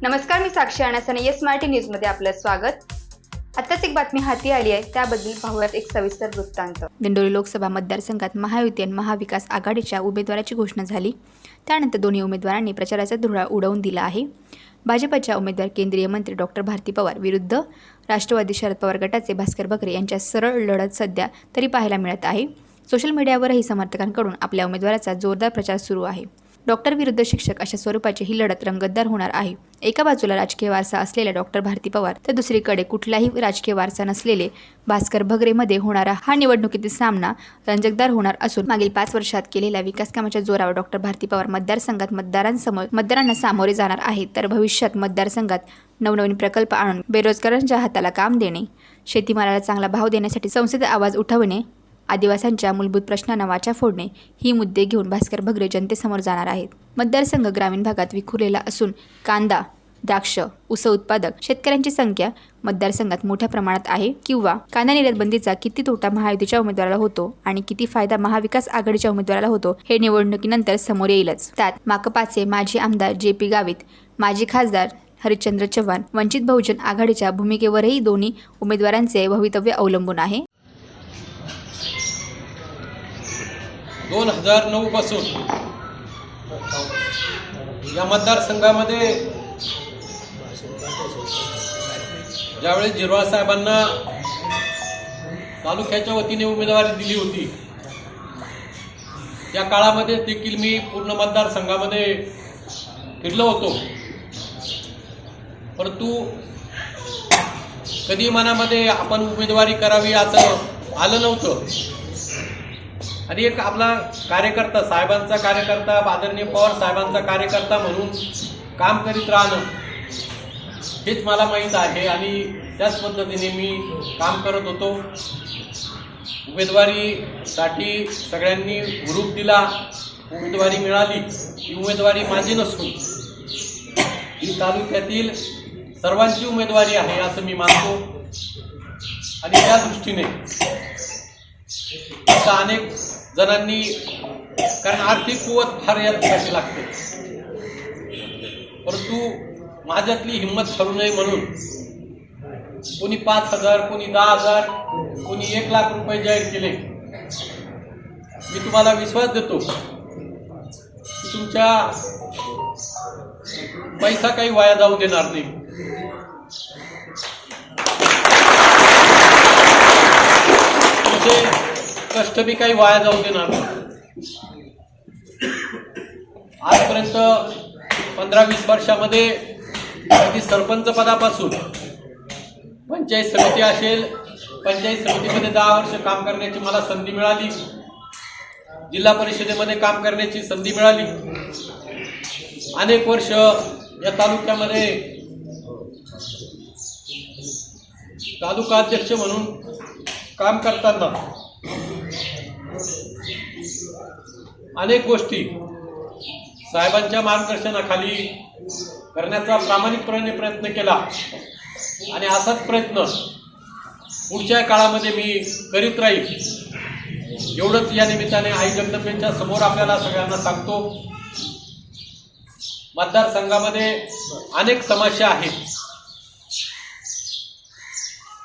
नमस्कार, मी साक्षी अनासने येस मराठी न्यूजमध्ये आपलं स्वागत। आत्ताच एक बातमी हाती आली आहे, त्याबद्दल पाहूयात एक सविस्तर वृत्तांत। दिंडोरी लोकसभा मतदारसंघात महायुती आणि महाविकास आघाडीच्या उमेदवाराची घोषणा झाली। त्यानंतर दोन्ही उमेदवारांनी प्रचाराचा धुळा उडवून दिला आहे। भाजपच्या उमेदवार केंद्रीय मंत्री डॉक्टर भारती पवार विरुद्ध राष्ट्रवादी शरद पवार गटाचे भास्कर बकरे यांच्या सरळ लढत सध्या तरी पाहायला मिळत आहे। सोशल मीडियावरही समर्थकांकडून आपल्या उमेदवाराचा जोरदार प्रचार सुरू आहे। डॉक्टर विरुद्ध शिक्षक अशा स्वरूपाची ही लढत रंगतदार होणार आहे। एका बाजूला राजकीय वारसा असलेल्या डॉक्टर भारती पवार तर दुसरीकडे कुठलाही राजकीय वारसा नसलेले भास्कर बकरेमध्ये होणारा हा निवडणुकीतील सामना रंजकदार होणार असून मागील 5 वर्षात केलेल्या विकास कामाच्या जोरावर डॉक्टर भारती पवार मतदारसंघात मतदारांना सामोरे जाणार आहेत, तर भविष्यात मतदारसंघात नवनवीन प्रकल्प आणून बेरोजगारांच्या हाताला काम देणे, शेतीमालाला चांगला भाव देण्यासाठी संसदेत आवाज उठवणे, आदिवासींच्या मूलभूत प्रश्नांना वाचा फोडणे ही मुद्दे घेऊन भास्कर बकरे जनतेसमोर जाणार आहेत। मतदारसंघ ग्रामीण भागात विखुरलेला असून कांदा, द्राक्ष, ऊस उत्पादक शेतकऱ्यांची संख्या मतदारसंघात मोठ्या प्रमाणात आहे। किंवा कांदा निर्यात बंदीचा किती तोटा महायुतीच्या उमेदवाराला होतो आणि किती फायदा महाविकास आघाडीच्या उमेदवाराला होतो हे निवडणुकीनंतर समोर येईलच। त्यात माकपाचे माजी आमदार JP गावित, माजी खासदार हरिश्चंद्र चव्हाण, वंचित बहुजन आघाडीच्या भूमिकेवरही दोन्ही उमेदवारांचे भवितव्य अवलंबून आहे। 2009 पासून या मतदारसंघामध्ये ज्यावेळेस जिरवाळ साहेबांना तालुक्याच्या वतीने उमेदवारी दिली होती, त्या काळामध्ये देखील मी पूर्ण मतदारसंघामध्ये फिरलो होतो, परंतु कधी मनामध्ये आपण उमेदवारी करावी असं आलं नव्हतं। आणि एक आपला कार्यकर्ता, साहेबांचा कार्यकर्ता, आदरणीय पवार साहेबांचा कार्यकर्ता म्हणून काम करीत राहणं हेच मला माहीत आहे आणि त्याच पद्धतीने मी काम करत होतो। उमेदवारीसाठी सगळ्यांनी हुरूप दिला, उमेदवारी मिळाली। ही उमेदवारी माझी नसून ही तालुक्यातील सर्वांची उमेदवारी आहे असं मी मानतो आणि त्या दृष्टीने आता अनेक जणांनी, कारण आर्थिक कुवत फार यासाठी लागते, परंतु माझ्यातली हिंमत ठरू नये म्हणून कोणी 5,000, कोणी 10,000, कोणी 1 लाख रुपये जाहीर केले। मी तुम्हाला विश्वास देतो की तुमच्या पैसा काही वाया जाऊ देणार नाही। कष्ट बी काही वाया जाऊ देणार नाही। आजपर्यंत 15-20 वर्षामध्ये अगदी सरपंच पदापासून पंचायत समिती असेल, पंचायत समितीमध्ये 10 वर्ष काम करण्याची मला संधी मिळाली, जिल्हा परिषदेमध्ये काम करण्याची संधी मिळाली। अनेक वर्ष या तालुक्यामध्ये तालुका अध्यक्ष म्हणून काम करताना अनेक गोष्टी साहेबांच्या मार्गदर्शनाखाली करण्याचा प्रामाणिकपणे प्रयत्न केला आणि असाच प्रयत्न पुढच्या काळामध्ये मी करीत राहील एवढंच या निमित्ताने आई जगदंबेच्या समोर आपल्याला सगळ्यांना सांगतो। मतदारसंघामध्ये अनेक समस्या आहेत।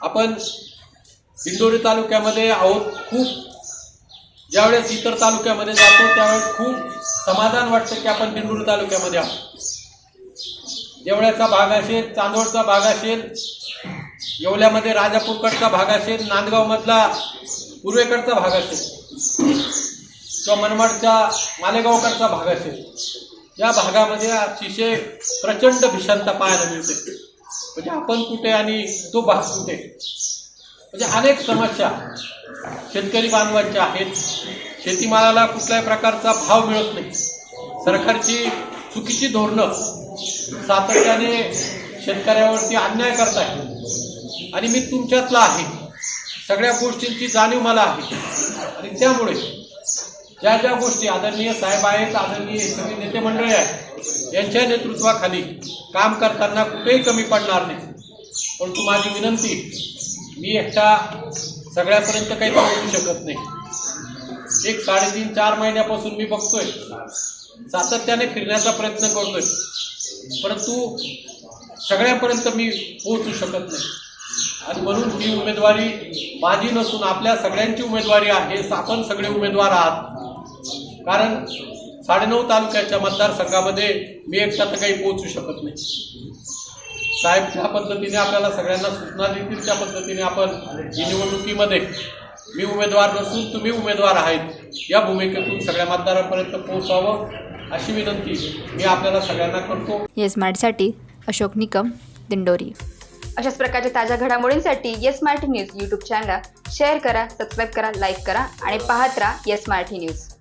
आपण दिंडोरी तालुक्यामध्ये आहोत, खूप ज्यावेळेस इतर तालुक्यामध्ये जातो त्यावेळेस खूप समाधान वाटतं की आपण दिंडोरी तालुक्यामध्ये आहोत। देवळ्याचा भाग असेल, चांदोडचा भाग असेल, येवल्यामध्ये राजापूरकडचा भाग असेल, नांदगाव मधला पूर्वेकडचा भाग असेल किंवा मनमाडच्या मालेगावकडचा भाग असेल, या भागामध्ये अतिशय प्रचंड भीषणता पाहायला मिळते। म्हणजे आपण कुठे आणि तो भाग कुठे, म्हणजे अनेक समस्या शेतकरी बांधवांच्या आहेत। शेतीमालाला कुठल्याही प्रकारचा भाव मिळत नाही, सरकारची चुकीची धोरणं सातत्याने शेतकऱ्यावरती अन्याय करताय आणि मी तुमच्यातला आहे, सगळ्या गोष्टींची जाणीव मला आहे आणि त्यामुळे ज्या ज्या गोष्टी आदरणीय साहेब आहेत, आदरणीय सगळे नेते मंडळी आहेत, यांच्या नेतृत्वाखाली काम करताना कुठेही कमी पडणार नाही। परंतु माझी विनंती, मी एकटा सगळ्यापर्यंत काही पोहोचू शकत नाही। एक 3.5-4 महिन्यापासून मी बघतोय, सातत्याने फिरण्याचा प्रयत्न करतोय, परंतु सगळ्यांपर्यंत मी पोहोचू शकत नाही आणि म्हणून ही उमेदवारी माझी नसून आपल्या सगळ्यांची उमेदवारी आहे. आपण सगळे उमेदवार आहात, कारण 9.5 तालुक्याच्या मतदारसंघामध्ये मी एकटा तर काही पोहोचू शकत नाही. साहेब ज्या पद्धतीने आपल्याला सगळ्यांना सूचना देतील त्या पद्धतीने आपण ही निवडणुकीमध्ये मी उमेदवार नसून तुम्ही उमेदवार आहेत या भूमिकेतून सगळ्या मतदारांपर्यंत पोहोचावं अशी विनंती मी आपल्याला सगळ्यांना करतो. येस मराठीसाठी अशोक निकम, दिंडोरी. अशाच प्रकारच्या ताज्या घडामोडींसाठी येस मराठी न्यूज यूट्यूब चॅनलला शेअर करा, सबस्क्राईब करा, लाईक करा आणि पाहत राहा येस मराठी न्यूज.